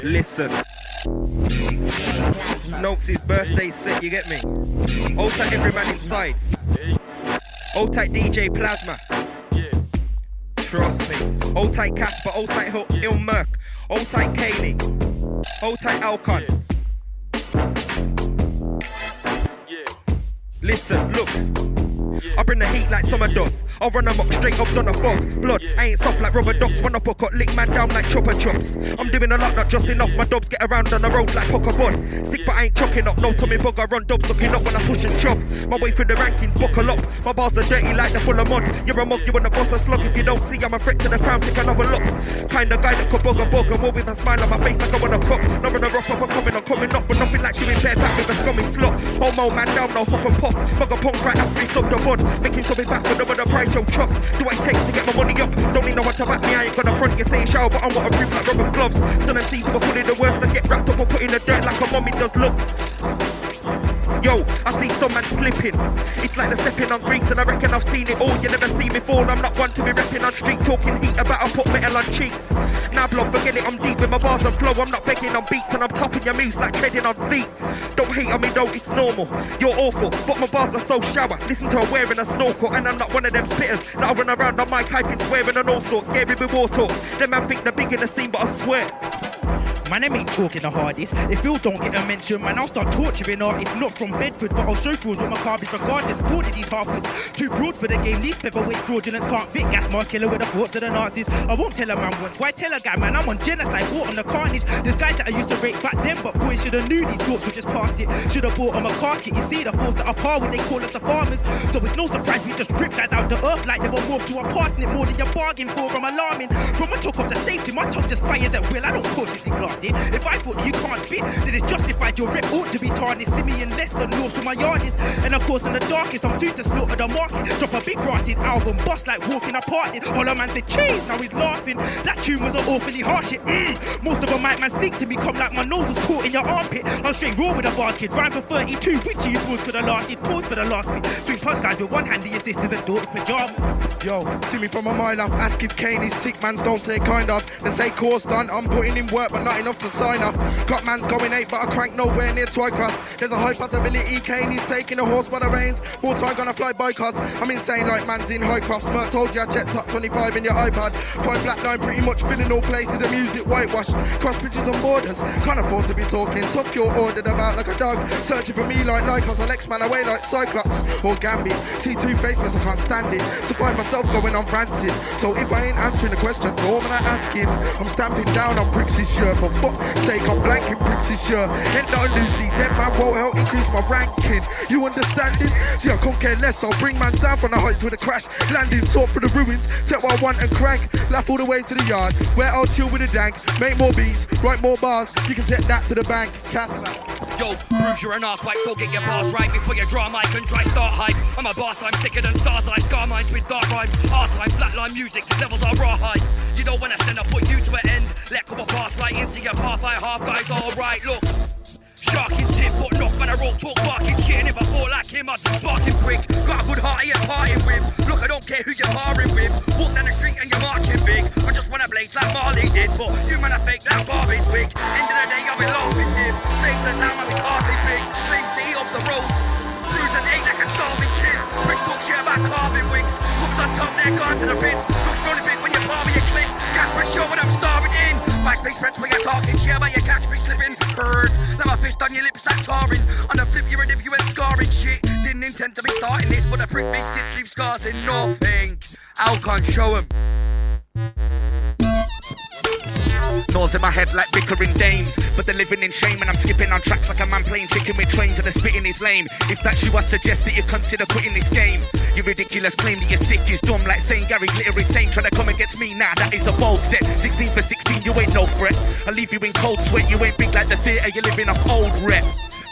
Listen, it's Nokesies' birthday set, you get me? Hold tight every man inside. Hold tight DJ Plasma. Trust me. Hold tight Casper, hold tight Il Merc. Hold tight Kaylee. Hold tight Alcon. Listen, look. I bring the heat like summer does. I'll run amok straight up down a fog. Blood, I ain't soft like rubber ducks. When I cut lick man down like chopper chops. I'm doing a lot, not just enough. My dubs get around on the road like Pokemon. Sick but I ain't chucking up. No Tommy Bug, I run dubs looking up when I push and shove. My way through the rankings, buckle up. My bars are dirty like they're full of mud. You're a mug, you wanna boss a slug. If you don't see I'm a threat to the crown, take another look. Kinda guy that could bug a bug and more with a smile on my face like I wanna cook. Not gonna rock up, I'm coming up. But nothing like doing bare back with a scummy slut. Homo man down, no huff and puff. Mug a punk right after he subbed the bud. Making something back for the price you'll trust. Do what it takes to get my money up. Don't need no one to back me, I ain't gonna front you say shower, but I'm what I prove like rubber gloves. Stun and see to a fully the worst and get wrapped up and put in the dirt like a mummy does. Look. Yo, I see some man slipping. It's like they're stepping on grease and I reckon I've seen it all. You never see me fall, I'm not one to be repping on street. Talking heat about I put metal on cheeks. Now blood, forget it, I'm deep with my bars and flow. I'm not begging on beats and I'm topping your moves like treading on feet. Don't hate on me though, it's normal. You're awful, but my bars are so shower. Listen to her wearing a snorkel and I'm not one of them spitters. Now I run around on mic hyping, swearing and all sorts. Scary with war talk. Them man think they're big in the scene, but I swear. Man, them ain't talking the hardest. If you don't get a mention, man, I'll start torturing artists. Not from Bedford, but I'll show fools what my carve is regardless. Boarded these half-wits. Too broad for the game, these featherweight fraudulence can't fit. Gas mask killer with the thoughts of the Nazis. I won't tell a man once. Why tell a guy, man, I'm on genocide, bought on the carnage. There's guys that I used to rate back then, but boys should've knew these thoughts were just past it. Should've bought on my casket. You see the force that I par with, they call us the farmers. So it's no surprise we just rip guys out the earth like they were morphed to a parsnip. More than you bargained for, I'm alarming. From a took off the safety, my tongue just fires at will. I don't cautiously blast it. If I thought you can't spit, then it's justified. Your rep ought to be tarnished. Simeon Leicester knows who my yard is. And of course in the darkest, I'm soon to slaughter the market. Drop a big rotted album, bust like walking apart. Hollow man said cheese, now he's laughing. That tune was an awfully harsh hit. Most of them might man stink to me, come like my nose was caught in your armpit. I'm straight raw with a basket, rhyme for 32. Which of you fools could have lasted? Pause for the last bit. Swing punchlines with one hand of your sisters and daughters' pajama. Yo, see me from a mile off. Ask if Kane is sick, mans don't say kind of. They say course done, I'm putting in work but not enough to sign off. Got man's going 8 but I crank nowhere near Twycross. There's a high possibility Kane is taking a horse by the reins. More time gonna fly by cause I'm insane like man's in Highcroft. Smirk told you I checked top 25 in your iPad. Find Flatline pretty much filling all places. The music whitewash, cross bridges and borders. Can't afford to be talking tough, you're ordered about like a dog. Searching for me like Lycos, I'll X-Man away like Cyclops or Gambit. See two-facedness, I can't stand it. So find myself going on rancid. So if I ain't answering the questions, all I'm asking, I'm stamping down on bricks this year. For fuck's sake, I'm blanking bricks this year. Ain't nothing new, see, dead man won't help increase my ranking. You understanding? See, I can't care less, I'll bring mans down from the heights with a crash. Landing, sort through the ruins, take what I want and crank. Laugh all the way to the yard, where I'll chill with a dank. Make more beats, write more bars, you can take that to the bank. Cast back. Yo, Bruce, you're an arsewipe, so get your bars right before you draw mic and try start hype. I'm a boss, I'm sicker than SARS, I scar minds with dark rhymes. R-time, flatline music, levels are raw high. You don't wanna send, I put you to an end. Let couple pass right into your path, I half guys alright, look. Sharking tip, but knock when I roll talk barking shit. And if I fall like him, I'd sparking brick. Got a good heart I ain't parting with. Look, I don't care who you're parring with. Walk down the street and you're marching big. I just wanna blaze like Marley did, but you man are fake like Barbie's wig. End of the day, I'm in laughing div. Flames the town, I'm hardly big. Claims to eat off the roads. Bruise and ate like a starving kid. Bricks talk shit about carving wigs. Comes on top, they're gone to the bits. Looking on a bit when you bar me a clip. Gas for show when I'm starving in. MySpace friends when you're talking shit about your catch me slipping. Bird, now my fist on your lips like tarring. On the flip, you're if you ain't scarring shit. Didn't intend to be starting this, but the prick biscuits leave scars in nothing. Alcon, show 'em. Nose in my head like bickering dames, but they're living in shame and I'm skipping on tracks like a man playing chicken with trains and the spitting is lame. If that's you, I suggest that you consider quitting this game. Your ridiculous claim that you're sick is dumb, like saying Gary Glitter is sane. Trying to come against me, nah, that is a bold step. 16 for 16, you ain't no threat. I leave you in cold sweat, you ain't big like the theatre, you're living off old rep.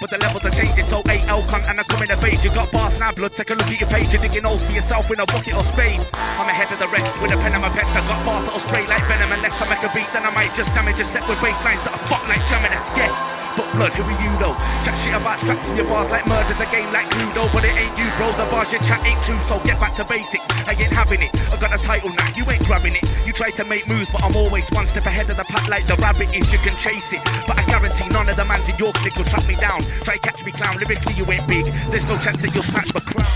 but the levels are changing. So AL cunt and I'm coming of age. You got bars now, blood, take a look at your page. You're digging holes for yourself in a bucket or spade. I'm ahead of the rest with a pen and my pest. I got bars that'll spray like venom. Unless I make a beat, then I might just damage a set with bass lines that are fuck like jamming a sket. But blood, who are you though? Chat shit about straps in your bars like murder's a game like Cluedo. But it ain't you, bro, the bars you chat ain't true. So get back to basics, I ain't having it. I got a title now, you ain't grabbing it. You try to make moves, but I'm always one step ahead of the pack like the rabbit is. You can chase it, but I guarantee none of the mans in your clique will track me down. Try catch me clown, lyrically you ain't big. There's no chance that you'll snatch my crown.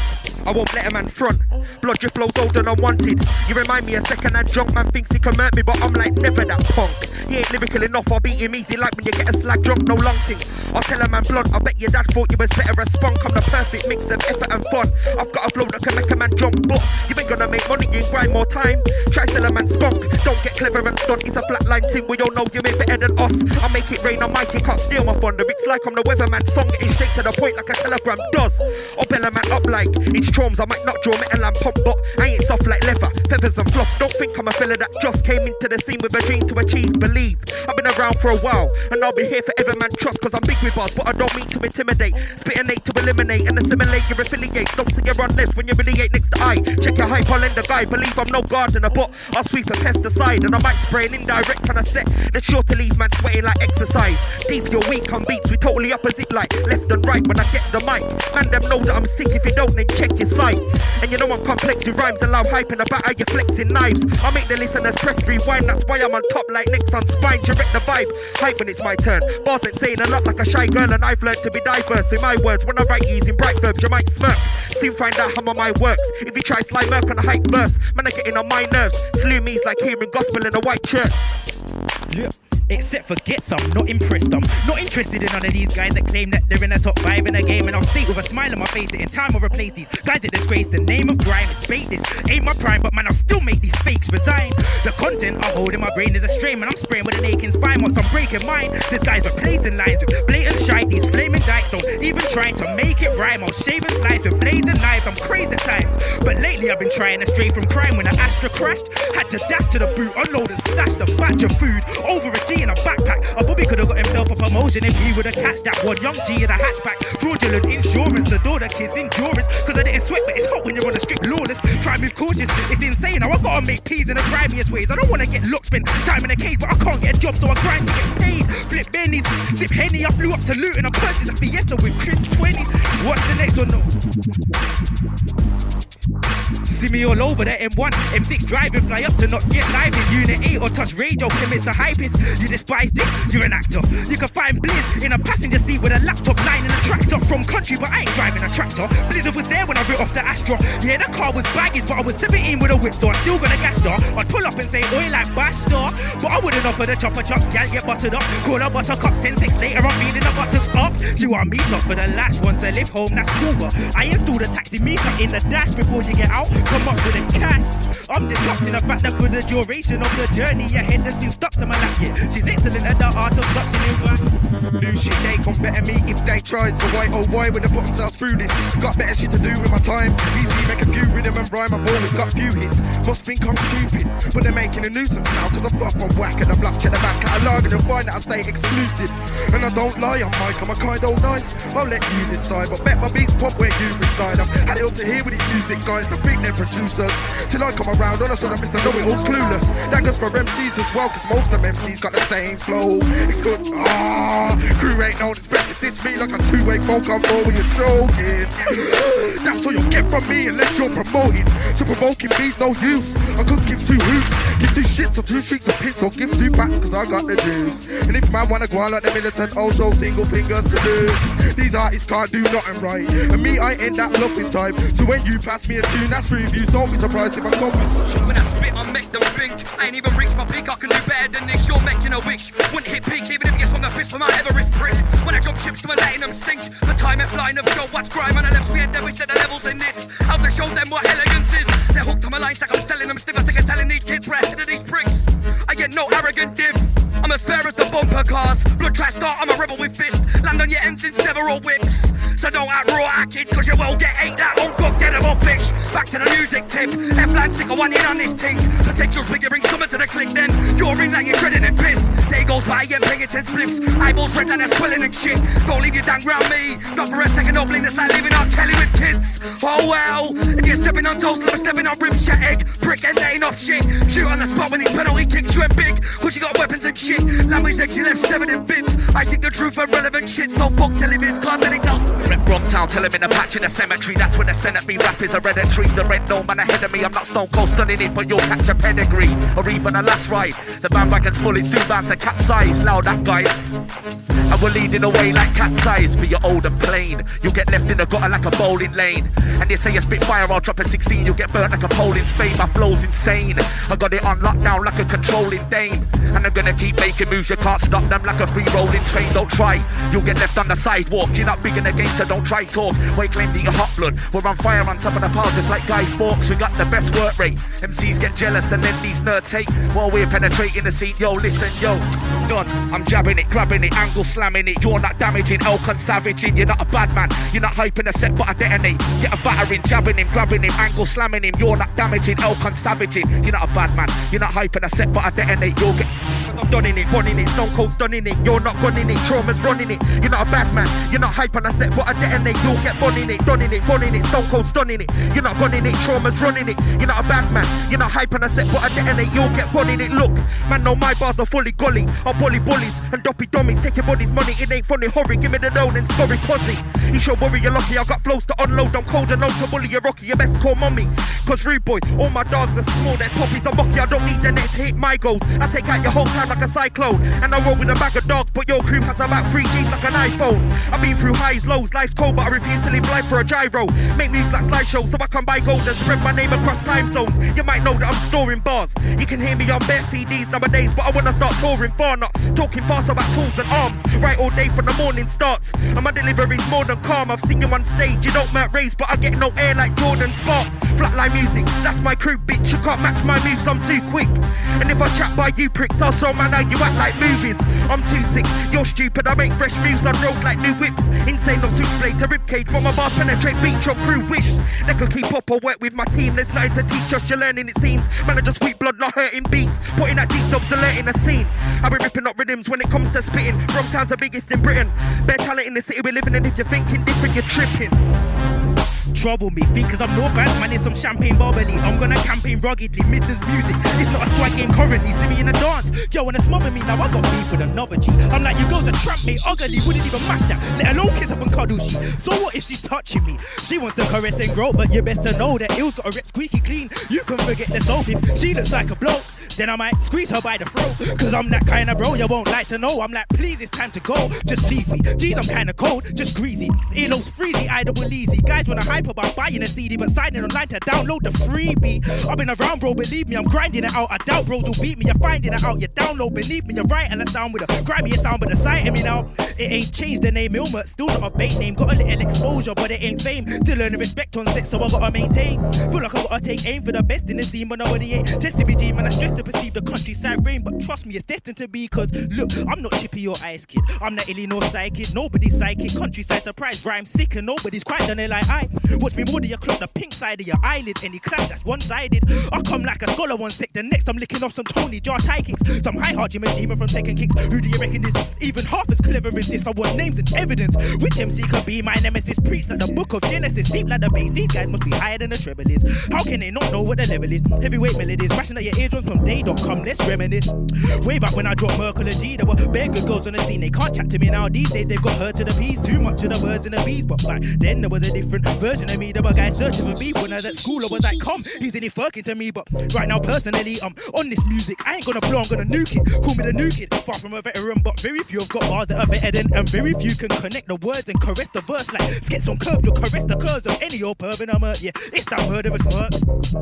I won't let a man front. Blood, your flow's old and unwanted. You remind me a second-hand drunk man thinks he can murk me, but I'm like never that punk. He ain't lyrical enough, I'll beat him easy like when you get a slag drunk, no long thing. I'll tell a man blunt, I bet your dad thought you was better as spunk. I'm the perfect mix of effort and fun. I've got a flow that can make a man jump, but you ain't gonna make money in grind more time. Try sell a man skunk, don't get clever and stunt. It's a flatline thing, we all know you ain't better than us. I make it rain on mic, you can't steal my thunder. It's like I'm the weatherman song, getting straight to the point like a telegram does. I'll bell a man up like it's chromes, I might not draw metal and pump, but I ain't soft like leather, feathers and fluff. Don't think I'm a fella that just came into the scene with a dream to achieve. Believe, I've been around for a while, and I'll be here forever, man, trust, cause I'm big with bars, but I don't mean to intimidate. Spit innate to eliminate and assimilate your affiliates. Don't say you're on list when you really ain't next to eye. Check your hype, I'll end the guy. Believe I'm no gardener, but I'll sweep a pesticide, and I might spray an indirect on a set that's sure to leave man sweating like exercise. Deep, you're weak on beats, we totally opposite like left and right when I get the mic. Man, them know that I'm sick, if you don't, then check your sight. And you know I'm complex with rhymes, allow hype in about how you're flexing knives. I make the listeners press rewind, that's why I'm on top like necks on spine. Direct the vibe, hype when it's my turn. Bars ain't saying a lot like a shy girl, and I've learned to be diverse in my words. When I write using bright verbs, you might smirk. Soon find out how my works. If you try slide murk on a hype verse, man, I getting on my nerves. Slew me's like hearing gospel in a white church. Yeah. Except forgets, I'm not impressed. I'm not interested in none of these guys that claim that they're in the top 5 in the game. And I'll state with a smile on my face that in time I'll replace these guys that disgrace the name of grime. It's bait, this ain't my prime, but man, I'll still make these fakes resign. The content I hold in my brain is a strain, and I'm spraying with an aching spine once I'm breaking mine. This guy's replacing lines with blatant shite. These flaming dykes don't even try to make it rhyme. I'll shave and slice with blades and knives. I'm crazy at times, but lately I've been trying to stray from crime. When an Astra crashed, had to dash to the boot, unload and stash the batch of food over a G in a backpack. I probably could have got himself a promotion if he would have catched that one young G in a hatchback. Fraudulent insurance, adore the kids' endurance. Cause I didn't sweat, but it's hot when you're on the strict lawless. Try move cautious, it's insane how I gotta make peas in the grimiest ways. I don't wanna get locked, spend time in a cage, but I can't get a job, so I grind to get paid. Flip bennies, sip Henny, I flew up to Luton and purchased a Fiesta with Chris 20s. What's the next one, no? See me all over the M1, M6 driving, fly up to Knots, get live in Unit 8 or touch radio, commits a hypest. You despise this, you're an actor. You can find Blizz in a passenger seat with a laptop line and a tractor from country, but I ain't driving a tractor. Blizzard was there when I wrote off the Astra. Yeah, the car was baggage, but I was 17 with a whip, so I still got a gas star. I'd pull up and say, oi, like bash star, but I wouldn't offer the chopper chops, gal get buttered up. Call her buttercups, 10 6 later, I'm feeding the buttocks up. She want meet up for the lash once I live home, that's cool, but I installed a taxi meter in the dash before you get out. Come up with the cash. I'm disrupting the fact that for the duration of the journey ahead has been stuck to my lap. Yeah, she's excellent at the art of suctioning. New shit, they can better me if they tried. So why oh why would they put themselves through this? Got better shit to do with my time. E.g. make a few rhythm and rhyme. I've always got few hits. Must think I'm stupid, but they're making a nuisance now. Cause I'm far from whack and I'm block. Check the back catalogue and you'll find that I stay exclusive. And I don't lie on mic, I'm a kind old nice. I'll let you decide, but bet my beats pop where you reside. I've had it all to hear with these music guys, the think they're producers. Till I come around, all I saw that Mr. Know-it-all's clueless. That goes for MCs as well, cause most of them MCs got the same flow. It's good, crew ain't known as better. Diss me like a two-way folk, I'm over when you're joking. That's all you'll get from me unless you're promoting. So provoking me's no use. I could give two hoops, give two shits or two streaks of piss, or give two backs cause I got the juice. And if man wanna go on like the militant, I'll show single fingers to do. These artists can't do nothing right, and me, I ain't that bluffing type. So when you pass me a tune, that's 3 views. Don't be surprised if I come with some. When I spit, I make them think. I ain't even reached my peak, I can do better than this. You're making a wish. Wouldn't hit peak even if you swung a fist for my Everest prick. When I jump ships to my letting them sink. The time at flying of show, watch grime and I left me and then we set the levels in this. How to show them what elegance is. They're hooked on my lines like I'm selling them stiff. I think I'm telling these kids we're ahead of these pricks. I get no arrogant div. I'm as fair as the bumper cars. Blood try start, I'm a rebel with fist. Land land on your ends in several whips. So don't act raw acting, cause you will get ate that uncooked edible fish. Back to the music tip, F-Land stick a one in on this thing. Potential's big, you bring something to the clink then. You're in like you're treading in piss. Day goes by, you're playing 10 spliffs. Eyeballs red and they're swelling and shit. Don't leave your dang round me. Not for a second, don't blame this like living on Kelly with kids. Oh well, if you're stepping on toes, never stepping on ribs, your egg. Prick and that ain't off shit. Shoot on the spot when these penalty kicks you ain't big. Cause you got weapons and shit. Language that you left 7 in bits. I seek the truth and relevant shit. So fuck televisions, can't let it tell. Rep BrumTown, tell him in a patch in the cemetery. That's when they send at me. Rap is hereditary. The red no man ahead of me. I'm not stone cold stunning it, but you'll catch a pedigree. Or even a last ride. The bandwagon's full, it's soon bound to capsize. Loud that guy. And we're leading away like cat's eyes. But you're old and plain. You'll get left in the gutter like a bowling lane. And they say you spit fire, I'll drop a 16. You'll get burnt like a pole in Spain. My flow's insane. I got it on lockdown like a controlling dame. And I'm gonna keep making moves, you can't stop them like a free rolling train. Don't try, you'll get left on the sidewalk. You're not big in the game, so don't try talk. Wait, claim that you're hot blood. We're on fire on top of the pile just like Guy Fawkes. We got the best work rate. MCs get jealous and then these nerds hate. While we're penetrating the scene, yo, listen, yo. Done, I'm jabbing it, grabbing it, angle slamming it. You're not damaging, Elkon savaging. You're not a bad man, you're not hyping a set but I detonate. Get a battering, jabbing him, grabbing him, angle slamming him. You're not damaging, Elkon savaging. You're not a bad man, you're not hyping a set but I detonate. You'll get... I'm done in it, running it, stone cold stunning it. You're not gunning it, trauma's running it. You're not a bad man, you're not hype on a set, but I detonate. You'll get bunning it, done in it, running it, stone cold stunning it. You're not gunning it, trauma's running it. You're not a bad man, you're not hype on a set, but I detonate. You'll get bunning it. Look, man, know my bars are fully gully. I'll bully bullies and doppy dummies. Take your body's money, it ain't funny. Hurry, give me the dough and score it, cozzy. You should worry, you're lucky. I got flows to unload. I'm cold and to bully. You're rocky, you best call mommy. Cause rude boy, all my dogs are small. Their puppies are mucky. I don't need the net to hit my goals. I take out your whole time like a cyclone. And I roll with a bag of dogs, but your crew has about 3 G's like an iPhone. I've been through highs, lows, life's cold, but I refuse to live life for a gyro. Make moves like slideshows, so I can buy gold and spread my name across time zones. You might know that I'm storing bars. You can hear me on bare CDs nowadays, but I wanna start touring far, not talking fast about tools and arms. Right all day from the morning starts. And my delivery's more than calm. I've seen you on stage, you don't mount raise, but I get no air like Jordan Sparks. Flatline music, that's my crew, bitch. You can't match my moves, I'm too quick. And if I chat by you pricks, I'll show man how you act like movies. I'm too sick, you're stupid, I make fresh moves on road like new whips. Insane, no switchblade to ribcage. From my bar penetrate, beat your crew. Wish they could keep up or work with my team. There's nothing to teach us, you're learning it seems. Man, I just sweet blood, not hurting beats. Putting that deep dubs, alerting the scene. I've been ripping up rhythms when it comes to spitting. BrumTown's the biggest in Britain. Bare talent in the city we're living in. If you're thinking different, you're tripping. Trouble me, think cause I'm no fans, man, it's some champagne bubbly. I'm gonna campaign ruggedly, Midlands music. It's not a swag game currently, see me in a dance. Yo, wanna smother me, now I got beef with another G. I'm like, you girls are tramp me, ugly, wouldn't even match that. Let alone kiss up and cuddle she. So what if she's touching me? She wants to caress and grow, but you best to know that Ill's got a rep squeaky clean. You can forget the soap if she looks like a bloke. Then I might squeeze her by the throat. Cause I'm that kind of bro you won't like to know. I'm like, please, it's time to go, just leave me. Geez, I'm kinda cold, just greasy. Earlobes freezy, I double easy. Guys wanna hype about buying a CD, but signing online to download the freebie. I've been around, bro, believe me, I'm grinding it out. I doubt bros will beat me, you're finding it out. You download, believe me, you're right, and I sound with a grimy sound, but the sight of me now. It ain't changed the name, Ilmert, still not a bait name. Got a little exposure, but it ain't fame. To learn the respect on set, so I gotta maintain. Feel like I gotta take aim for the best in the scene, but nobody ain't testing me, G, man. I stress to perceive the countryside rain, but trust me, it's destined to be. Cause look, I'm not Chippy or Ice Kid, I'm not Illinois side kid, nobody's psychic. Countryside surprise, rhyme sick, and nobody's quite done it like I. Watch me more than your clock, the pink side of your eyelid. Any clash that's one-sided, I come like a scholar one sec. The next I'm licking off some Tony Jar tie kicks, some high hard Jimmy from taking kicks. Who do you reckon is even half as clever as this? I want names and evidence. Which MC could be my nemesis? Preach like the book of Genesis, deep like the bass. These guys must be higher than the treble is. How can they not know what the level is? Heavyweight melodies, smashing out your eardrums from day.com. Let's reminisce. Way back when I dropped Mercury G, there were bare good girls on the scene. They can't chat to me now. These days they've got her to the P's. Too much of the birds and the bees. But back then there was a different version of me. There were guys searching for beef. When I was at school I was like, come, he's in it furking to me. But right now personally I'm on this music. I ain't gonna blow, I'm gonna nuke it. Call me the new kid, far from a veteran, but very few have got bars that are better than. And very few can connect the words and caress the verse. Like skits on curves, you'll caress the curves of any old perv and I'm yeah, it's that murderous smirk.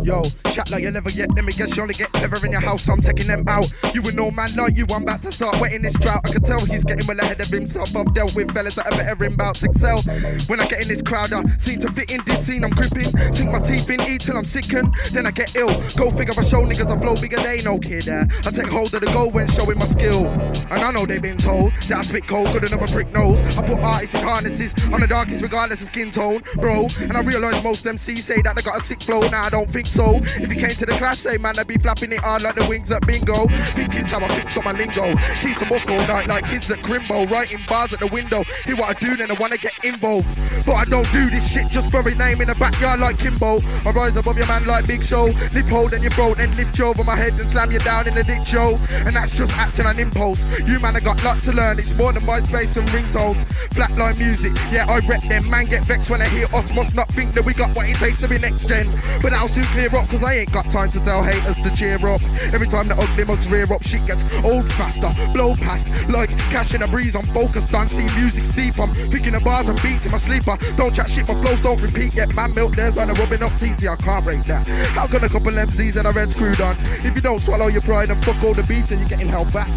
Yo, chat like you never yet. Let me guess you only get clever in your a house, so I'm taking them out. You with no man like you, I'm about to start wetting this drought. I can tell he's getting well ahead of himself. I've dealt with fellas that are better in bouts excel. When I get in this crowd, I seem to fit in this scene, I'm gripping. Sink my teeth in, eat till I'm sickened. Then I get ill. Go figure, I show niggas I flow bigger, they no kid. I take hold of the goal when showing my skill. And I know they've been told that I spit cold, good enough a prick nose. I put artists in harnesses on the darkest regardless of skin tone, bro. And I realise most MCs say that they got a sick flow. Nah, I don't think so. If you came to the clash, say man, I'd be flapping it hard like the wings at bingo. Think it's how I fix up my lingo. Keep some up all night like kids at Crimbo. Writing bars at the window. Hear what I do, then I wanna get involved. But I don't do this shit just for a name in the backyard like Kimbo. I rise above your man like Big Show. Lift hold in your throat, then lift you over my head and slam you down in the ditch, yo. And that's just acting on impulse. You man, I got lot to learn. It's more than MySpace and ringtones. Flatline music, yeah, I rep them. Man get vexed when I hear us. Must not think that we got what it takes to be next gen. But that'll soon clear up, cause I ain't got time to tell haters to cheer up. Every time the ugly mugs rear up, shit gets old faster. Blow past, like cash in a breeze. I'm focused on, see music's deep. I'm picking the bars and beats in my sleeper. Don't chat shit, my flows don't repeat yet. Man milk, there's like a rubbing up teasy. I can't break that. How can a couple MCs and a red screwed on? If you don't swallow your pride and fuck all the beats, then you're getting held back.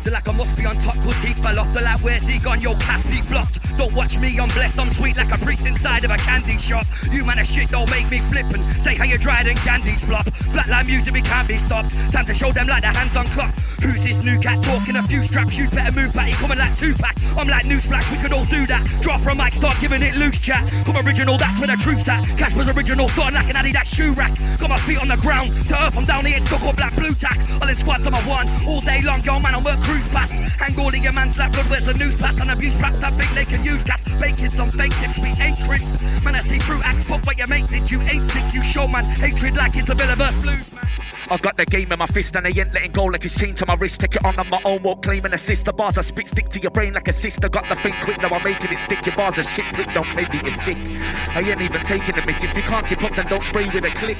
The lack I must be on top, cause he fell off. The lad, where's he gone? Yo, class be blocked. Don't watch me, I'm blessed, I'm sweet like a priest inside of a candy shop. You man of shit don't make me flippin'. Say how you dried and candy's flop. Flatline music, we can't be stopped. Time to show them like the hands on clock. Who's this new cat talking a few straps? You better move back, he coming like Tupac. I'm like Newsflash, we could all do that. Draw for a mic, start giving it loose chat. Come original, that's where the truth's at. Casper's original, starting like an Adidas shoe rack. Got my feet on the ground, to earth I'm down here, stuck up like blue tack. All in squads on my one, all day long, yo man, I'm work cruise past. Hang all of your man's like blood, where's the news pass? And abuse raps that think they can use gas. Baking some fake tips, we ain't crisp. Man, I see through acts, fuck what you make did. You ain't sick, you show man. Hatred like it's a bit of earth blues, man. I've got the game in my fist and I ain't letting go like it's chained to my wrist. Take it on my own, won't claim and assist. The bars I spit stick to your brain like a sister. Got the thing quick, now I'm making it stick. Your bars are shit quick, don't maybe you're sick. I ain't even taking a mic. If you can't keep up, then don't spray with a click.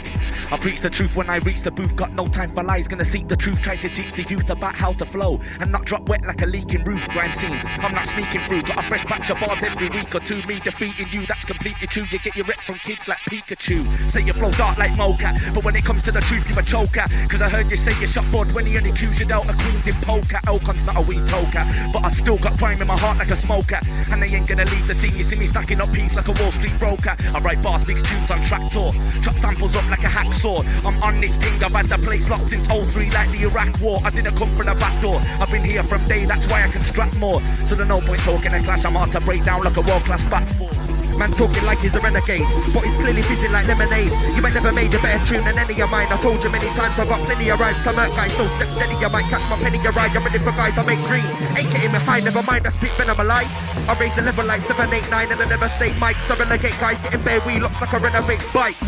I preach the truth when I reach the booth. Got no time for lies, gonna seek the truth. Try to teach the youth about how to flow and not drop wet like a leaking roof. Grime scene, I'm not sneaking through. Got a fresh batch of bars every week or two. Me defeating you, that's completely true. You get your rep from kids like Pikachu. Say you flow dark like Mocha, but when it comes to the truth, you a choker. Cause I heard you say you shot board when he only accused you dealt a queens in poker. Elcon's not a wee toker, but I still got crime in my heart like a smoker. And they ain't gonna leave the scene. You see me stacking up peas like a Wall Street broker. I write bars, mix tunes on track tour. Chop samples up like a hacksaw. I'm on this thing, I've had the place locked since 03 like the Iraq war. I didn't come from the back door, I've been here from day, that's why I can scrap more. So there's no point talking a clash, I'm hard to break down like a world-class back four. Man's talking like he's a renegade, but he's clearly fizzing like lemonade. You ain't never made a better tune than any of mine. I told you many times I've got plenty of rhymes to murk guys, so step steady, you might catch my penny, you ride. You're ready for guys, I make green. Ain't getting me high, never mind, I spit venom alive. I raise the level like 7, 8, 9, and I never state mics. I relegate guys, getting bare wheel looks like I renovate bikes.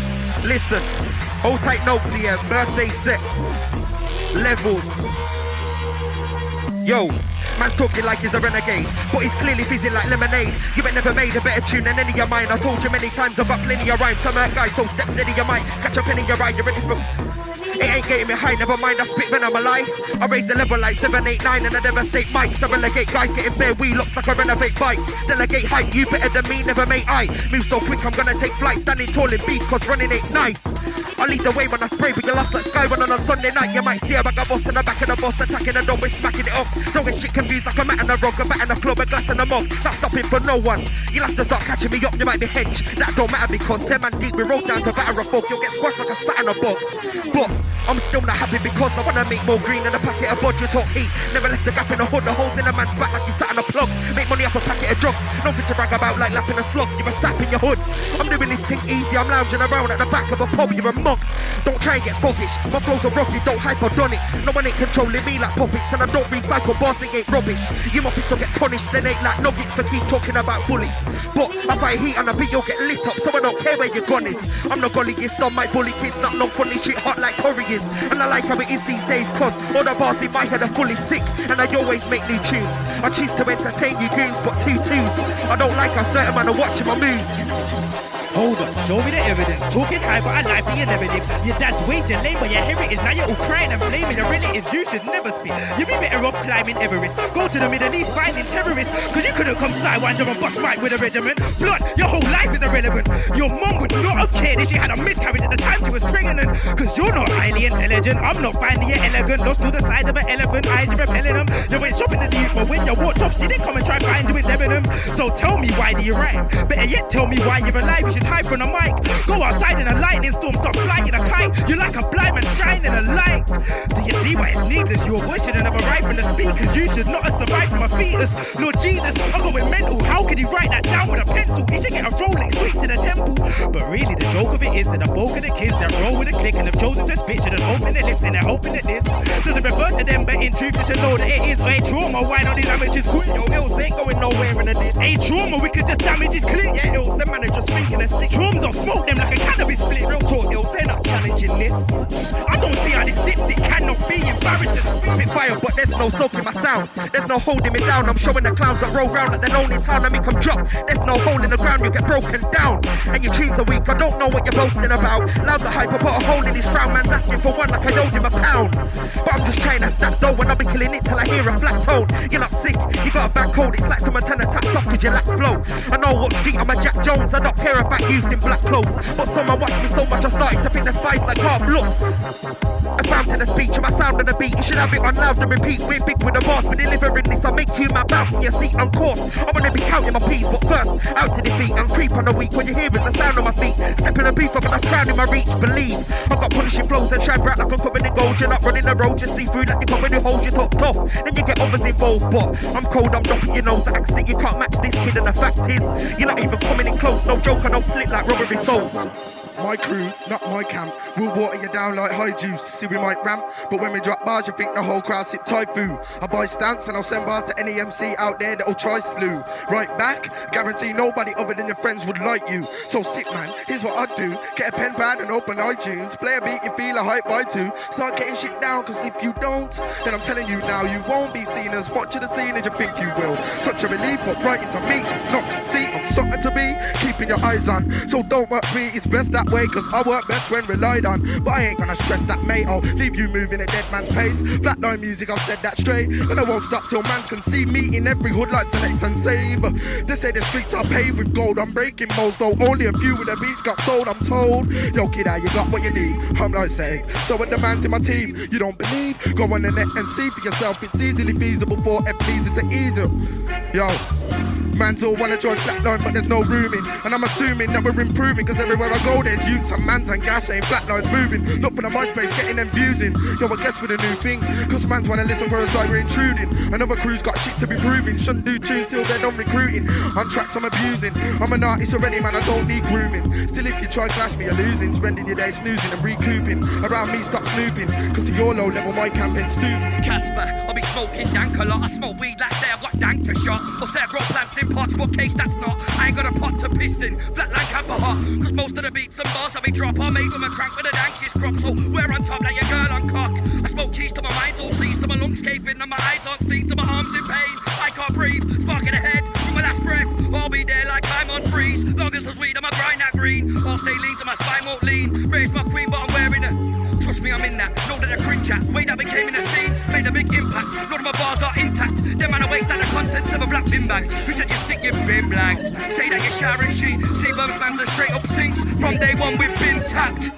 Listen, hold tight notes here, birthday set, levels. Yo, man's talking like he's a renegade, but he's clearly fizzing like lemonade. You ain't never made a better tune than any of mine. I told you many times I've got plenty of rhymes. Some guys, so step steady, you might catch a penny, you ride, you're ready for... It ain't getting me high, never mind, I spit when I'm alive. I raise the level like 7, 8, 9, and I devastate mics. I relegate guys, getting bare wheel looks like I renovate bikes. Delegate height, you better than me, never made I. Move so quick, I'm gonna take flight, standing tall in beef, cause running ain't nice. I lead the way when I spray with your lost like Sky Run on Sunday night. You might see a bag of boss in the back of the boss, attacking the door, we're smacking it off. Don't get shit confused like a mat and a rock, a bat and a club, a glass and a mug. Not stopping for no one. You'll have to start catching me up, you might be hench. That don't matter because 10 man deep, we roll down to batter a folk. You'll get squashed like a sat in a bog. But I'm still not happy because I wanna make more green than a packet of budget talk heat. Never left the gap in the hood, the holes in a man's back like you sat on a plug. Make money off a packet of drugs, nothing to brag about like lapping a slug. You're a sap in your hood. I'm doing this thing easy, I'm lounging around at the back of a pub, you're a mug. Don't try and get foggish, my flows are rocky, don't hyperdonic. No one ain't controlling me like puppets, and I don't recycle bars, they ain't rubbish. You muppets will get punished, they ain't like nuggets for keep talking about bullets. But if I heat on a beat, you'll get lit up, so I don't care where your gun is. I'm the gulliest on my bully kids, not no funny shit hot like curry is. And I like how it is these days, cause all the bars in my head are fully sick, and I always make new tunes. I choose to entertain you goons, but 2 twos. I don't like how certain man are watching my moves. Hold up, show me the evidence. Talking high, but I like being negative. Your dad's waste, your lame, but your heritage. Now you're all crying and blaming the relatives. You should never speak. You'd be better off climbing Everest. Go to the Middle East, finding terrorists. Cause you couldn't come sidewinder and bust Mike with a regiment. Blood, your whole life is irrelevant. Your mum would not have cared if she had a miscarriage at the time she was pregnant. Cause you're not highly intelligent. I'm not finding you elegant. Lost to the side of an elephant, eyes are repelling them. You went shopping as a youth, but when you walked off, she didn't come and try and find you in Debenhams. So tell me, why do you rhyme? Better yet, tell me why you're alive. You should hide from the mic. Go outside in a lightning storm, stop flying a kite. You're like a blind man shining a light. Do you see why it's needless? Your voice should have never arrived from the speakers. You should not have survived from a fetus. Lord Jesus, I'm going mental. How could he write that down with a pencil? He should get a Rolex sweet to the temple. But really the joke of it is that the bulk of the kids that roll with a click and have chosen to spit should have opened their lips and they're hoping that this doesn't refer to them, but in truth you should know that it is a trauma. Why not these amateurs quit? Yo, Ills ain't going nowhere in a dit. A trauma, we could just damage his clip. Yeah, Ills, the man are just thinking of sick. Drums on smoke them like a cannabis split. Real talk, Ills, they're not challenging this. I don't see how this dipstick cannot be embarrassed to spit Fire, but there's no soaking my sound. There's no holding me down. I'm showing the clowns that roll round like they're lonely town. I make them drop. There's no hole in the ground, you get broken down. And your tunes are weak, I don't know what you're boasting about. Loud the hype, I put a hole in his frown. Man's asking for one like I owed him a pound. But I'm just trying to snap dough when I'll be killing it till I hear a flat tone. You're not sick, you got a bad cold. It's like someone turn the taps off cause you lack flow. I know what street I'm a Jack Jones. I don't care about using black clothes. But someone watched me so much I started to think the spies like half look. A fountain of speech and my sound on the beat. You should have it on loud and repeat. We're big with the boss, but delivering this I'll make you my bounce in your seat on course. I wanna be counting my P's, but first out to defeat and creep on the week. When you hear is the sound on my feet. Step in the beef, I'm gonna crown in my reach. Believe I've got punishing flows and shine bright like I'm covered in gold. You're not running the road, just see through like you're covered in holes. You talk tough, then you get others involved. But I'm cold, I'm dropping your nose. Acts that you can't match this kid, and the fact is you're not even coming in close. No joke, I don't slip like rubbery souls. My crew, not my camp. We'll water you down like high juice. See, we might ramp, but when we drop bars, you think the whole crowd sip Thai food. I buy stamps and I'll send bars to any MC out there that'll try slew. Right back, guarantee nobody other than your friends would like you. So sit, man, here's what I do. Get a pen pad and open iTunes. Play a beat you feel a hype by two. Start getting shit down, cause if you don't, then I'm telling you now, you won't be seen as much of the scene as you think you will. Such a relief, but writing to me is not see, I'm something to be keeping your eyes on. So don't work for me, it's best that way, cause I work best when relied on. But I ain't gonna stress that, mate, I'll leave you moving at dead man's pace. Flatline music, I've said that straight, and I won't stop till mans can see me in every hood like select and save. They say the streets are paved with gold, I'm breaking molds, though only a few of the beats got sold, I'm told. Yo kid, you got what you need, I'm like saying. So when the man's in my team, you don't believe, go on the net and see for yourself. It's easily feasible for F easy to ease it. Yo, mans all wanna join Flatline, but there's no room in. And I'm assuming that we're improving, cause everywhere I go there's youths and mans and gas ain't Flatline's moving. Look for the MySpace, getting them views in. Yo, I guess for the new thing, cause mans wanna listen for us like we're intruding. Another crew's got shit to be proving. Shouldn't do tunes till they're done recruiting. On tracks I'm abusing, I'm an artist already, man, I don't need grooming. Still if you try clash me, you're losing. Spending your day snoozing and recouping. Around me stop snooping, cause to your low level my campaign stoop. Casper, I'll be smoking dank a lot. I smoke weed like say I got dank to shot. Or say I grow plants in pots, but case that's not. I ain't got a pot to piss in. Flatline camper hot, cause most of the beats and bars I be drop are made with a crank with a dankest crop. So we're on top like your girl on cock. I smoke cheese till my mind's all seized, till my lungs caving and my eyes aren't seen, till my arms in pain. I can't breathe, spark in the head, with my last breath. I'll be there like I'm on freeze. Long as there's weed, I'ma grind that green. I'll stay lean till my spine won't lean. Raise my queen, but I'm wearing it. Trust me, I'm in that. Know that I cringe at. Way that became in the scene, made a big impact. None of my bars are intact. Them man, I waste out the contents of a black bin bag. Who said you're sick, you've been blanked? Say that you're showering shit. See, those mans are straight up sinks. From day one, we've been tapped.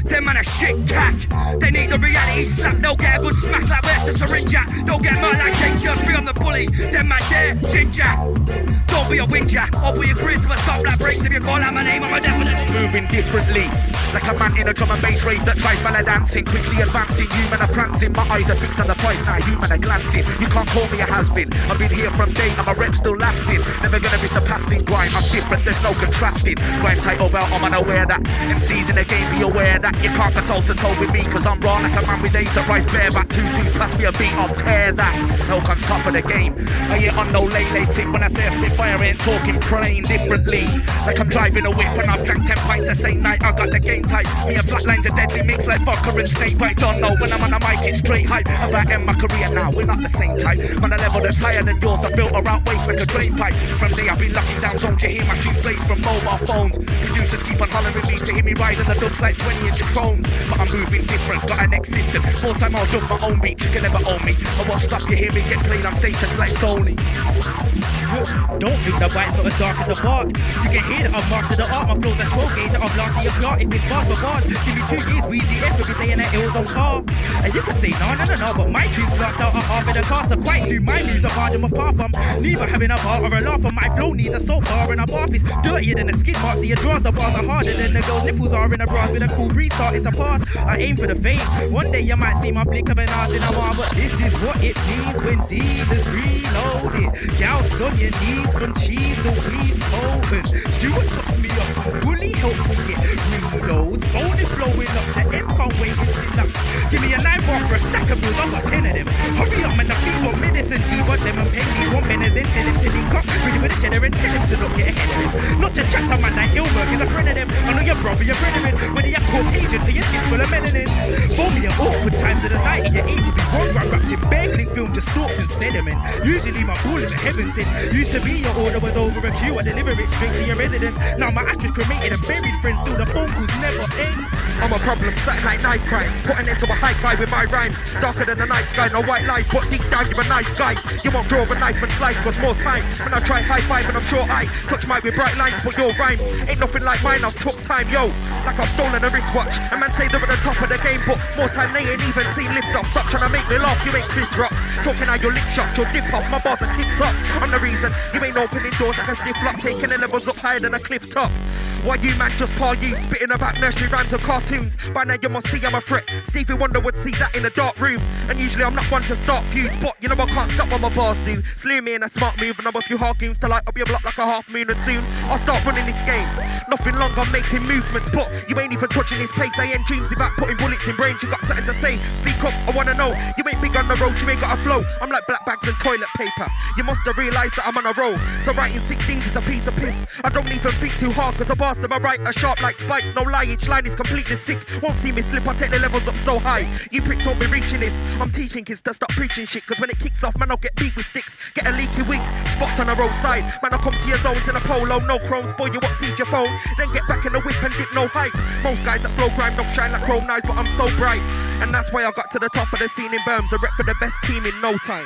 Them man a shit cack. They need the reality slap. They'll get a good smack like where's the syringe at? They'll get more like Shakespeare free on the bully. Them man there, ginger. Don't be a whinger. I'll put your career to a stop like breaks. If you call out my name, I'm a definite. Moving differently, like a man in a drum and bass rave that tries ballad dancing, quickly advancing. You man are prancing, my eyes are fixed on the prize now. You man are glancing. You can't call me a has-been. I've been here from day, and my rep still lasting. Never gonna be surpassed in grime. I'm different, there's no contrasting. Grime title belt, I'm unaware that MCs in the game be aware that you can't go toe to toe with me, cause I'm raw like a man with with days that rise bareback, 2-2s plus me a beat, I'll tear that. Elcon's top of the game. I ain't on no lay tip when I say I spit fire, I ain't talking praying differently. Like I'm driving a whip and I've drank 10 pints the same night. I got the game tight. Me and Flatline's a deadly mix like vodka and snake, but I don't know when I'm on the mic, it's straight hype. About end my career now, we're not the same type. Man, a level that's higher than yours, I filter out waste like a drain pipe. From there I've been locking down zones, you hear my tune plays from mobile phones. Producers keep on hollering me to hear me riding the dubs like 20-inch chromes. But I'm moving different, got an next system. More time I'll dub my own beat, you can never own me. I won't stop, you hear me get played on stations like Sony. Don't think the bite's not as dark as the bark. You can hear that I've mastered the art. My flow's a 12 gauge that I've blasted your plot. If it's bars for bars, give me 2 years, Weezy F will be saying that it was on par. And you can say no, but my tunes blast out a half in the car. So quite soon my moves are barging my path. I'm neither having a bar or a laugh. And my flow needs a soap bar and a bath is dirtier than a skid mark. See your draws, the bars are harder than the girls' nipples are in a bra. With a cool breeze starting to pass, I aim for the fame. One day you might see my flick of an ass in a bar, but this is what it means when dealers reload it. Gouged on your knees from cheese, the weeds potent. Stuart tops me up, Bully helps me get reloads. Phone is blowing up, the ends can't wait until up. Give me a 9 bar for a stack of bills, I've got 10 of them. Hurry up man, the fee for medicine, G, but them and pay me 1 minute, then tell him to link up. Ready with the cheddar and tell him to not get ahead of him. Not to chat to man like Ilberg is a friend of them. I know your brother, your brethren, whether you're Caucasian or your skin full of melanin. Phone me at awkward times of the night, and you ain't to be wrong, I wrapped in bare clean film, just stalks and sediment. Usually my ball is a heaven sent. Used to be your order was over a queue, I deliver it straight to your residence. Now my ashes cremated and buried, friends, still the phone calls never end. I'm a problem, something like knife crime. Putting into a high guy with my rhymes. Darker than the night sky, no white lies, but deep down you're a nice guy. You won't draw a knife and slice, cause more time. When I try high five and I'm sure I touch mine with bright lines, but your rhymes ain't nothing like mine, I've took time, yo. Like I've stolen a wristwatch. A man say they're at the top of the game, but more time they ain't even seen lift off. Stop trying to make me laugh, you ain't Chris Rock. Talking how your lick shot, your dip off, my bars are tip top. I'm the reason you ain't opening doors like a stiff lock, taking the levels up higher than a cliff top. Why you man just par you, spitting about nursery rhymes or cartoons? By now you must see I'm a threat. Stevie Wonder would see that in a dark room. And usually I'm not one to start feuds, but you know I can't stop what my bars do. Slew me in a smart move and I'm a few hard goons to light up your block like a half moon. And soon I'll start running this game. Nothing long, I'm making movements, but you ain't even touching this pace. I ain't dreams without putting bullets in brains. You got something to say, speak up, I wanna know. You ain't big on the road, you ain't got a flow. I'm like black bags and toilet paper. You must have realised that I'm on a roll. So writing 16s is a piece of piss. I don't even think too hard, cause the bars to my right are sharp like spikes. No lie, each line is completely sick. Won't see me slip, I take the levels up so high. You pricks won't be reaching this. I'm teaching kids to stop preaching shit, cause when it kicks off, man, I'll get beat with sticks. Get a leaky wig, spot on the roadside. Man, I'll come to your zones in a polo, no chromes, boy, you won't teach your phone. Then get back in the whip and dip, no hype. Most guys that flow grime don't shine like chrome knives, but I'm so bright. And that's why I got to the top of the scene in Berms, a rep for the best team in no time.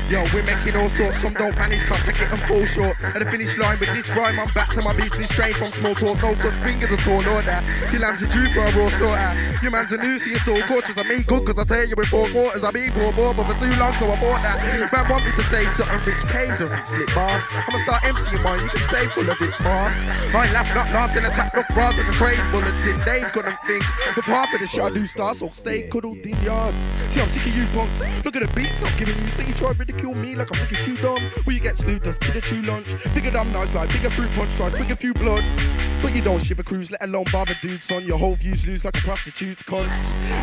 Yo, we're making all sorts, some don't manage, can't take it and fall short. At the finish line with this rhyme, I'm back to my business, straight from small talk, no such thing as a tour, nor that. You lambs are due for a raw slaughter. You man's a Nokesies, still cautious, I mean good, cause I tell you in 4 quarters, I been poor, but for too long, so I thought that. Man want me to say something Rich Kane doesn't slip bars. I'ma start emptying mine, you can stay full of it, bars. I laugh, not laugh, then attack, not bras like a craze bulletin. They couldn't think of half of the shit I do stars, so stay cuddled in yards. See, I'm sick of you punks. Look at the beats I'm giving you. Still you try to ridicule me like I'm looking too dumb. Will you get slewed, does kid a true lunch? Figured I'm nice like bigger fruit punch, try swig a few blood. But you don't shiver crews, let alone bother dudes, son. Your whole views lose like a prostitute's cunt.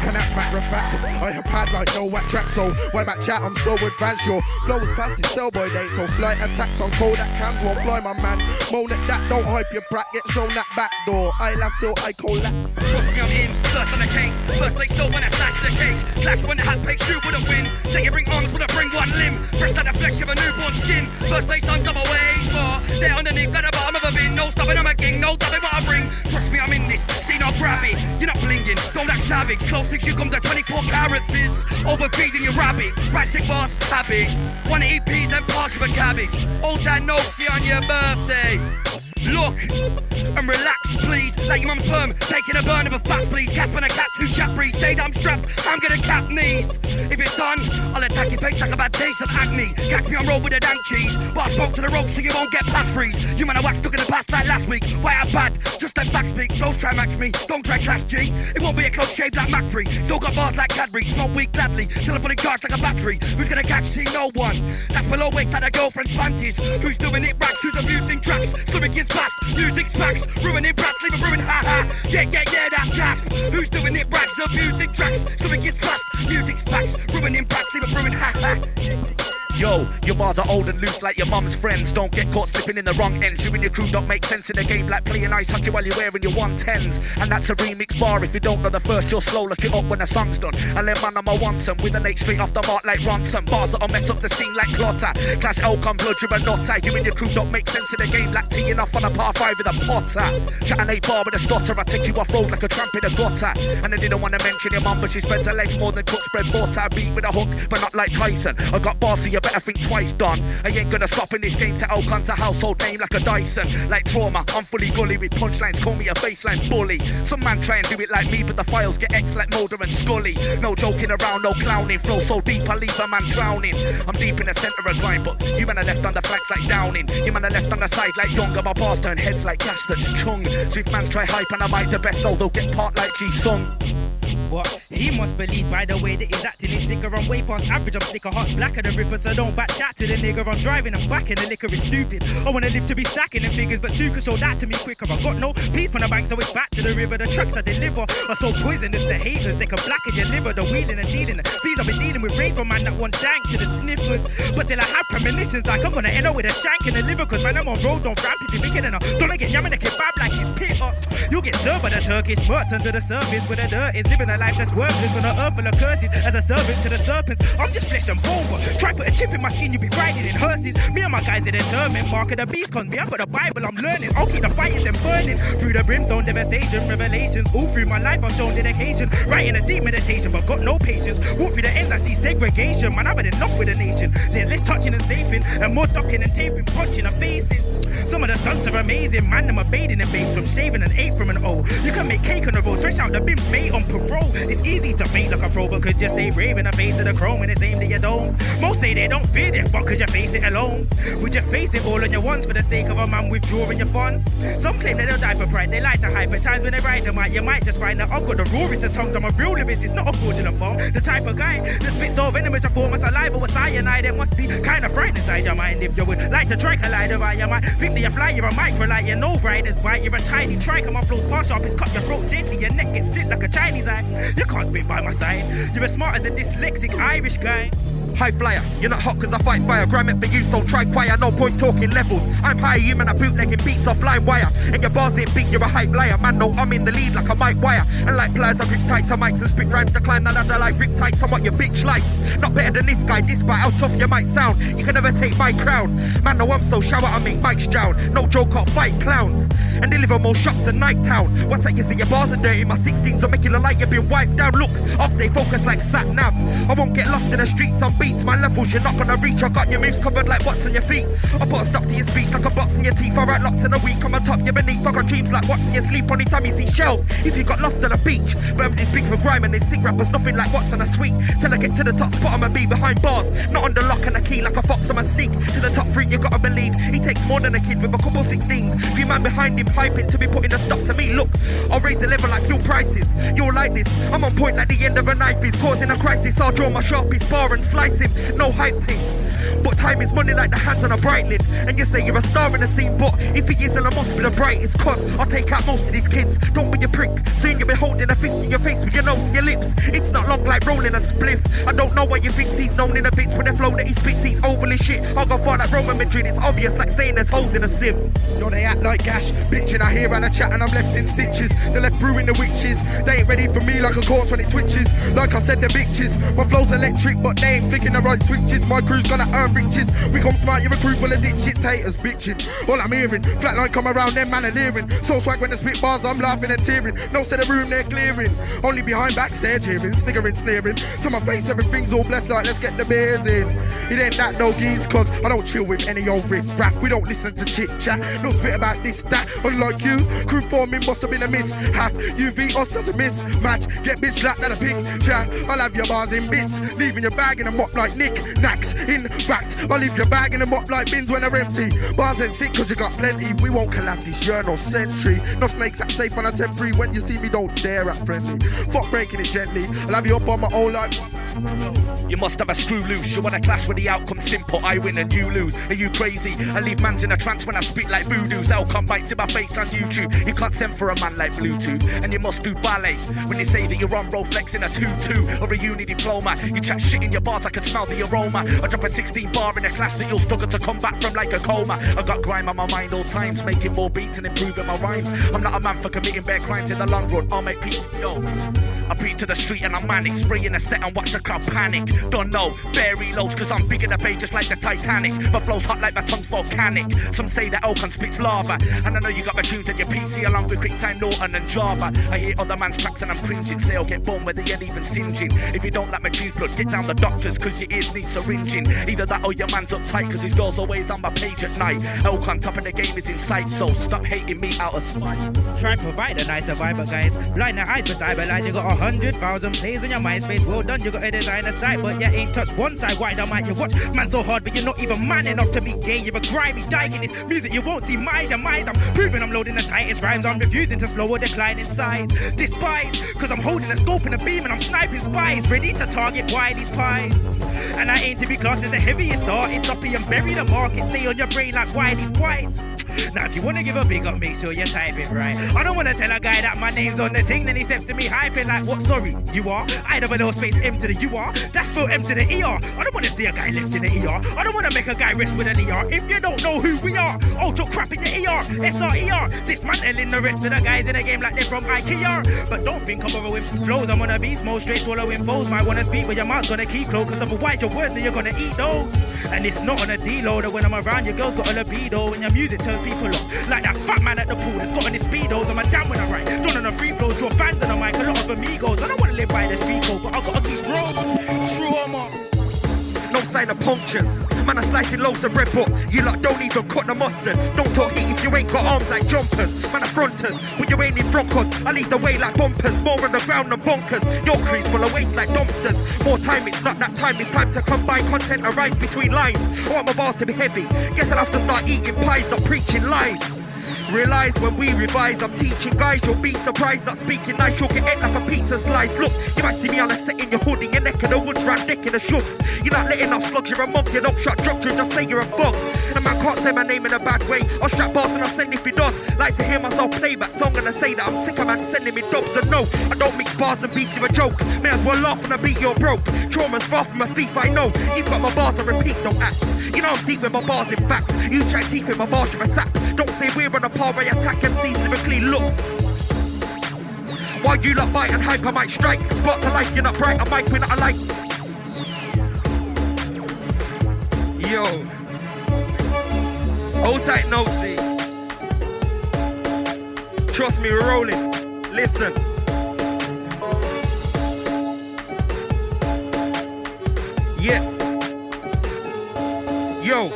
And that's matter of fact, cause I have had like no whack track, so why back chat, I'm so advanced. Your flow is past its sell boy date, so slight attacks on cold at cams won't fly, my man. Moan at that, don't hype your brat, get shown that back door. I laugh till I collapse. Trust me, I'm in, first on the case. First place still when I slice the cake. Clash when the hat picks you with a win. Say you bring arms when I bring one limb. Fresh like the flesh of a newborn skin. First place on double wage bar. There underneath at the bottom of a bin. No stopping, I'm a king, no dubbing what I bring. Trust me, I'm in this, see no grab it. You're not blinging, don't act savage. Close 6 you come to 24 carats is overfeeding your rabbit. Right sick boss, habit. Wanna eat peas and partial with cabbage. Old dad Nokesie on your birthday. Look and relax, please. Like your mum's perm, taking a burn of a fast please. Casper and a cat, 2 chat breeds. Say that I'm strapped, I'm gonna cap knees. If it's on, I'll attack your face like a bad case of acne. Catch me on road with a dank cheese. But I spoke to the road so you won't get past freeze. You man I waxed stuck in the past like last week. Why I'm bad, just let facts speak. Flows try match me, don't try clash G. It won't be a close shave like Macfrey. Still got bars like Cadbury, smoke weed gladly till I'm fully charged like a battery. Who's gonna catch? See no one. That's below waist like a girlfriend's panties. Who's doing it racks, who's abusing tracks. Slurring kids it's past. Music's facts, ruining brats, leave a ruin, haha. Yeah, that's gasp. Who's doing it, rags, abusing tracks, stomach is fast. Music's facts, ruining brats, leave a ruin, haha. Yo, your bars are old and loose like your mum's friends. Don't get caught slipping in the wrong ends. You and your crew don't make sense in the game like playing ice hockey while you're wearing your 110s. And that's a remix bar. If you don't know the first, you're slow. Look it up when the song's done. I let man on my once with an 8 straight off the mark like Ronson. Bars that'll mess up the scene like Clotter. Clash Elcon, blood, you're a nutter. You and your crew don't make sense in the game like teeing off on a par 5 with a potter. Chatting 8 bar with a stutter. I take you off road like a tramp in a gutter. And I didn't want to mention your mum, but she spreads her legs more than cook spread butter. I beat with a hook, but not like Tyson. I got bars, so you better think twice, done. I ain't gonna stop in this game to Elcon's a household name like a Dyson. Like Trauma, I'm fully gully with punchlines, call me a baseline bully. Some man try and do it like me, but the files get X like Mulder and Scully. No joking around, no clowning, flow so deep I leave a man drowning. I'm deep in the centre of grind, but you man are left on the flanks like Downing. You man are left on the side like Younger, my bars turn heads like gas that's chung. Swift mans try hype and I might the best, no, they'll get part like G-Sung. But he must believe by the way that he's acting, he's sicker. I'm way past average, I'm slicker, heart's blacker than Ripper, so don't back chat to the nigger. I'm driving, I'm back and the liquor is stupid. I wanna live to be stacking in figures, but Stu can show that to me quicker. I got no peace from the bank, so it's back to the river. The tracks I deliver are so poisonous to haters, they can blacken your liver. The wheeling and dealing, the fees I've been dealing with range from man that want dank to the sniffers. But still I have premonitions like I'm gonna end up with a shank in the liver, cause man I'm on road, don't ramp if you're thinking enough. Don't I get yamming a kebab like he's pit up. You'll get served by the Turkish murt under the surface where the dirt is living a life that's worthless. On the earth full of curses as a servant to the serpents. I'm just flesh and bone, but try put a chip in my skin, you be riding in hearses. Me and my guys are determined. Mark of the beast, cause me, I got the Bible, I'm learning. I'll keep the fire then burning. Through the brimstone, devastation, revelations. All through my life, I've shown dedication. Writing a deep meditation, but got no patience. Walk through the ends, I see segregation. Man, I've had enough with the nation. There's less touching and safing, and more ducking and taping, punching and facing. Some of the stunts are amazing, man, them are bathing in babes. From shaving an 8 from an O. You can make cake on the road, fresh out the bin, bait on parole. It's easy to fake like a pro, but could just stay brave in the face of the chrome when it's aimed at your dome. Most say they don't fear it, but could you face it alone? Would you face it all on your ones for the sake of a man withdrawing your funds? Some claim that they'll die for pride, they like to hype. At times when they write the mic, you might just find that I've got the rawest of tongues. I'm a real lyrics, it's not a fraudulent bomb. The type of guy that spits so venomous, I form a saliva with cyanide. It must be kind of frightening inside your mind if you would like to try collide over. You might think that you fly, you're a microlight, you know riders bite. You're a tiny trike, and my flow's far sharp, it's cut your throat deadly. Your neck gets slit like a Chinese eye. You can't spit by my side. You're as smart as a dyslexic Irish guy. High flyer, you're not hot cause I fight fire. Gram it for you, so try fire. No point talking levels. I'm higher, you man, I bootlegging beats off line wire. And your bars ain't big, you're a hype liar. Man, no, I'm in the lead like a mic wire. And like pliers, I grip tight to mics and spit rhymes to climb the ladder like rip tight. Somewhat your bitch likes. Not better than this guy, despite how tough you might sound. You can never take my crown. Man, no, I'm so shower, I make mics drown. No joke, I'll fight clowns. And deliver more shots than Night Town. Once I see your bars are dirty, my 16s are making it like you've been wiped down. Look, I'll stay focused like sat nav. I won't get lost in the streets on beats. My levels you're not gonna reach. I got your moves covered like what's on your feet. I put a stop to your speech like a box in your teeth. Alright, locked in a week. I'm on top, you're beneath. I got dreams like what's in your sleep. Only time you see shells if you got lost on a beach. Verbs is big for grime and they sing rappers nothing like what's on a suite. Till I get to the top spot, I'ma be behind bars. Not on the lock and the key like a fox, I'ma sneak to the top 3. You gotta believe he takes more than a kid with a couple 16s. Few man behind him hyping to be putting a stop to me. Look, I'll raise the level like fuel prices. You'll like this. I'm on point like the end of a knife is causing a crisis. I'll draw my sharpest bar and slice him. No hype team. But time is money like the hands on a bright lid. And you say you're a star in the scene, but if he isn't, I must be the brightest. Cause I'll take out most of these kids. Don't be a prick. Soon you'll be holding a fist in your face with your nose and your lips. It's not long like rolling a spliff. I don't know why you think he's known in a bitch. With the flow that he spits, he's overly shit. I'll go far like Roman Madrid. It's obvious like saying there's holes in a sieve. No, they act like gash, bitching. I hear and I chat and I'm left in stitches. They're left brewing the witches. They ain't ready for me like a corpse when it twitches. Like I said, the bitches. My flow's electric, but they ain't flicking the right switches. My crew's gonna earn riches. We come smart, you're a crew full of ditches, haters bitching. All I'm hearing, Flatline come around, them man are leering. So swag when they spit bars, I'm laughing and tearing. No set of room, they're clearing. Only behind backstage hearing, sniggering, sneering. To my face, everything's all blessed like let's get the beers in. It ain't that no geese, cause I don't chill with any old riff rap. We don't listen to chit chat, no spit about this, that. Unlike you, crew forming must have been a miss. Half UV us as a mismatch. Get bitch slapped at a picture. I'll have your bars in bits, leaving your bag in a mop like Nick Knacks. In Facts, I'll leave your bag in them up like bins when they're empty. Bars ain't sick cause you got plenty. We won't collab this year, no century. No snakes act safe on a temporary. When you see me, don't dare act friendly. Fuck breaking it gently. I'll have you up on my own like. You must have a screw loose. You wanna clash with the outcome simple. I win and you lose. Are you crazy? I leave mans in a trance when I spit like voodoos. Come bites in my face on YouTube. You can't send for a man like Bluetooth. And you must do ballet when you say that you're on roll flexing a 2-2 or a uni diploma. You chat shit in your bars, I can smell the aroma. I drop a 16 bar in a clash that you'll struggle to come back from like a coma. I got grime on my mind all times, making more beats and improving my rhymes. I'm not a man for committing bare crimes in the long run. I'll make peace, yo. I beat to the street and I'm manic, spraying a set and watch the crowd panic. Don't know, bury loads cause I'm big in the bay just like the Titanic. My flow's hot like my tongue's volcanic. Some say that Elcon spits lava. And I know you got my tunes and your PC along with QuickTime, Norton and Java. I hear other man's tracks and I'm cringing. Say I'll get born where they ain't even singeing. If you don't like my tunes, blood, get down the doctors cause your ears need syringing. Either that or your man's uptight cause his girl's always on my page at night. Elcon top of the game is in sight, so stop hating me out of spite. Try provide a nicer vibe, but guys, blind the eyes for cyberline. You got 100,000 plays on your MySpace. Well done, you got a designer site, but you ain't touched one side. Why don't you watch man so hard, but you're not even man enough to be gay. You're a grimy dyke in this music. You won't see my demise. I'm proving I'm loading the tightest rhymes. I'm refusing to slow or decline in size. Despise, cause I'm holding a scope and a beam and I'm sniping spies, ready to target Wiley's pies. And I aim to be classed as the heaviest artist. Copy and bury the market. Stay on your brain like Wiley's pies. Now if you wanna give a big up, make sure you type it right. I don't wanna tell a guy that my name's on the thing, then he steps to me hyping like, what, sorry, you are? I have a little space M to the UR, that's spelled M to the ER. I don't wanna see a guy left in the ER. I don't wanna make a guy rest with an ER. If you don't know who we are, oh, talk crap in your ER, SRER. Dismantling the rest of the guys in the game like they're from IKEA. But don't think I'm borrowing flows, I'm on a beast mode, straight swallowing foes. Might wanna speak, but your mouth's gonna keep close, cause otherwise your words, then you're gonna eat those. And it's not on a D-loader when I'm around, your girl's got a libido, and your music turns people off. Like that fat man at the pool that's got on his speedos. I'm a damn when I write. Drawn on the free flows, draw fans on the mic, a lot of amigos. I don't wanna live by the street code, but I gotta keep growing. Trauma. No sign of punctures. Man, I'm slicing loads of red butt. You lot don't even cut the mustard. Don't talk heat if you ain't got arms like jumpers. Man, I'm fronters, but you ain't in front cause I lead the way like bumpers. More on the ground than bonkers. Your crease full of waste like dumpsters. More time, it's not that time. It's time to combine content and rhymes between lines. I want my bars to be heavy. Guess I'll have to start eating pies, not preaching lies. Realize when we revise, I'm teaching guys, you'll be surprised. Not speaking nice, you'll get ate like a pizza slice. Look, you might see me on a set in your hood, in your neck of the woods, round deck in the shooks. You're not letting off slugs, you're a monk, you don't shot drugs, you just say you're a bug. And man can't say my name in a bad way. I'll strap bars and I'll send if he does. Like to hear myself play that song and I say that I'm sick of man sending me dubs. And no, I don't mix bars and beef, give a joke. May as well laugh when I beat you're broke. Trauma's far from a thief, I know. You've got my bars on repeat, don't act. You know I'm deep with my bars in fact. You chat deep with my bars, you're a sap. Don't say we're on a par, I attack MCs lyrically, look. While you lot bite and hype, I might strike. Spot to life, you're not bright, I might win, I like. Yo. Hold tight, Nokesies. Trust me, we're rolling. Listen. Yeah. Yo.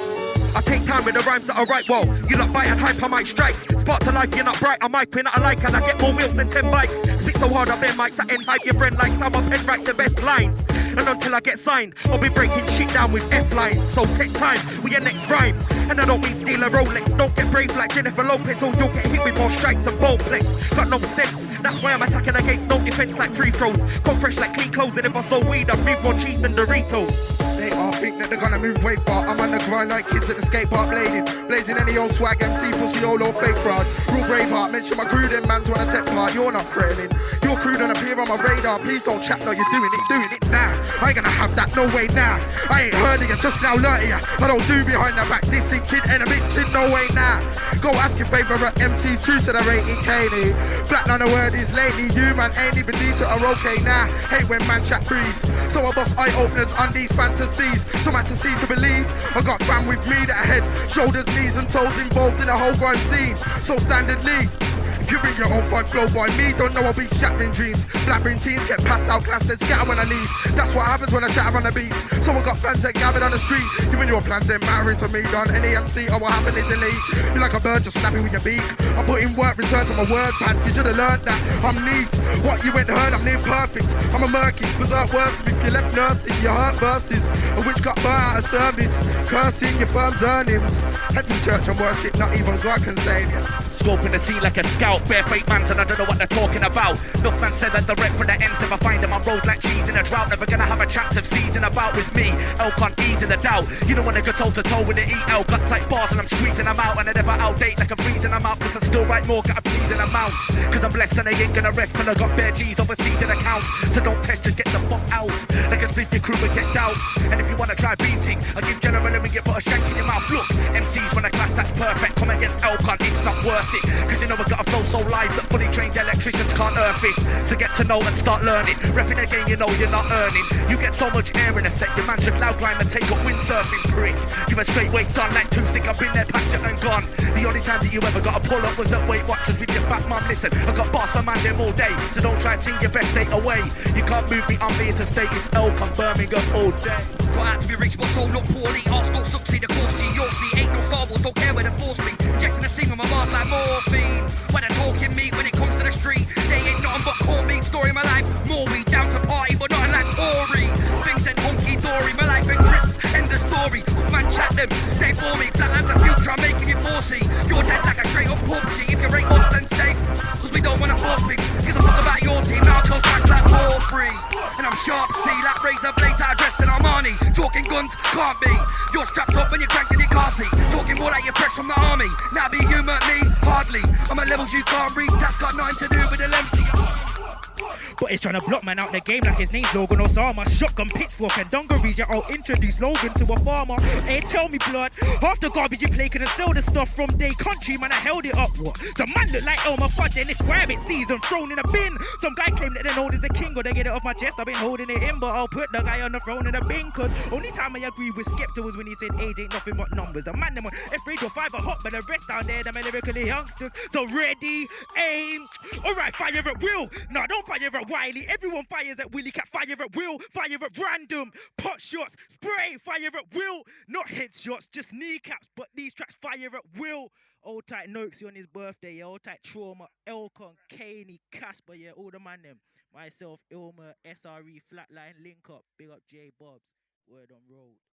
I take time with the rhymes that I write, well, you lot bite and hype, I might strike. Spark to life, you're not bright, I might win, I like, and I get more wheels than 10 bikes. Speak so hard, I bear mics, I end hype your friend likes, how my pen writes the best lines. And until I get signed, I'll be breaking shit down with F-lines. So take time with your next rhyme. And I don't mean steal a Rolex, don't get brave like Jennifer Lopez, or you'll get hit with more strikes than Bowplex. Got no sense, that's why I'm attacking against no defense like free throws. Come fresh like clean clothes, and if I sold weed, I'd move more cheese than Doritos. They all think that they're gonna move way far. I'm on the grind like kids at the skate park blading. Blazing any old swag, MC, pussy, old or fake fraud. Real brave heart, mention my crew, them mans wanna take part. You're not threatening. Your crew don't appear on my radar. Please don't chat, no, you're doing it now. I ain't gonna have that, no way now. I ain't heard of you, just now learnt ya. I don't do behind the back, dissing kid and a bitch in no way now. Go ask your favourite MCs, true said I rating Caney. Flatline the word is lately, you man ain't even decent or okay now. Hate when man chat breeze. So I bust eye openers on these fantasies. Some had to see to believe. I got fam with me that head, shoulders, knees and toes involved in the whole grind scene. So standardly, If you bring your own fight flow by me, don't know I'll be shattering dreams. Blabbering teens get passed out class, then scatter when I leave. That's what happens when I chatter on the beats. So I got fans that gathered on the street. Even your plans ain't mattering to me, done. Any MC, I will happily delete. You're like a bird just snapping with your beak. I put in work, return to my word pad. You should have learned that I'm neat. What you ain't heard, I'm near perfect. I'm a murky, berserk worse. If you left nursing, you hurt verses. A witch got burnt out of service. Cursing your firm's earnings. Head to church and worship, not even God can save you. Scoping the sea like a scout, bare fake mans and I don't know what they're talking about. Enough man said that the wreck for the ends never find them on road like cheese in a drought. Never gonna have a chance of seizing about with me. L can't ease in the doubt. You don't wanna go toe to toe with the EL. Got tight bars and I'm squeezing them out. And I never outdate like I'm freezing them out. Cause I still write more, got a pleasing amount. Cause I'm blessed and I ain't gonna rest till I got bare G's overseas in accounts. So don't test, just get the fuck out. Like a split your crew and get down. And if you wanna try beating, I give general and we get put a shank in your mouth. Look, MCs when I clash that's perfect. Come against L can't, it's not worth it. Cause you know I got a flow so live that fully trained electricians can't earth it. So get to know and start learning. Repping the game you know you're not earning. You get so much air in a set, your man should loud climb and take up windsurfing prick. Give a straight waist on like too sick, I've been there, packed it and gone. The only time that you ever got a pull up was at Weight Watchers with your fat mum. Listen, I got boss on man them all day. So don't try and sing your best day away. You can't move me, I'm here to stay. It's L come Birmingham all day. Got out to be rich but so not poorly. Arsenal succeed, of course to you'll see. Ain't no Star Wars, don't care where they force me. Injecting the scene on my bars like morphine. When they're talking me, when it comes to the street, they ain't nothing but corn beef. Story of my life, more weed down to party, but nothing like Tory. Things ain't honky dory, my life ain't Chris. End the story. Man chat them, they bore me. Flatline's the future, I'm making it bossy. You're dead like a straight up corpsey. If you rate us, then safe. Cause we don't wanna force things. Cause I talk about your team, now I close back like war free. And I'm sharp, see, like razor blades are dressed in Armani. Talking guns, can't be. You're strapped up when you're cranking your car seat. Talking more like you're fresh from the army. Now be human, me, hardly. I'm at levels you can't read. That's got nothing to do with the MC. But it's trying to block man out the game like his name's Logan Osama. Shotgun, pitchfork and dungarees, yeah, I'll introduce Logan to a farmer. Hey, tell me blood, half the garbage you play couldn't sell the stuff from day country, man, I held it up, what? The man look like Elmer Fudd, then it's rabbit season, thrown in a bin. Some guy claimed that they're known as the king, or they get it off my chest, I've been holding it in, but I'll put the guy on the throne in a bin, cause only time I agree with Skepta was when he said age ain't nothing but numbers. The man them on F3 to 5 are hot, but the rest down there, them are lyrically youngsters. So ready, aim, alright, fire at will. No, don't fire at Wiley. Everyone fires at Willy Cat. Fire at will. Fire at random. Pot shots. Spray. Fire at will. Not headshots, just kneecaps. But these tracks fire at will. Old tight Nokesies on his birthday. Yeah. Old tight Trauma. Elcon. Caney. Casper. Yeah. All the man them. Myself. Ilma. SRE. Flatline. Link up. Big up J Bobs. Word on road.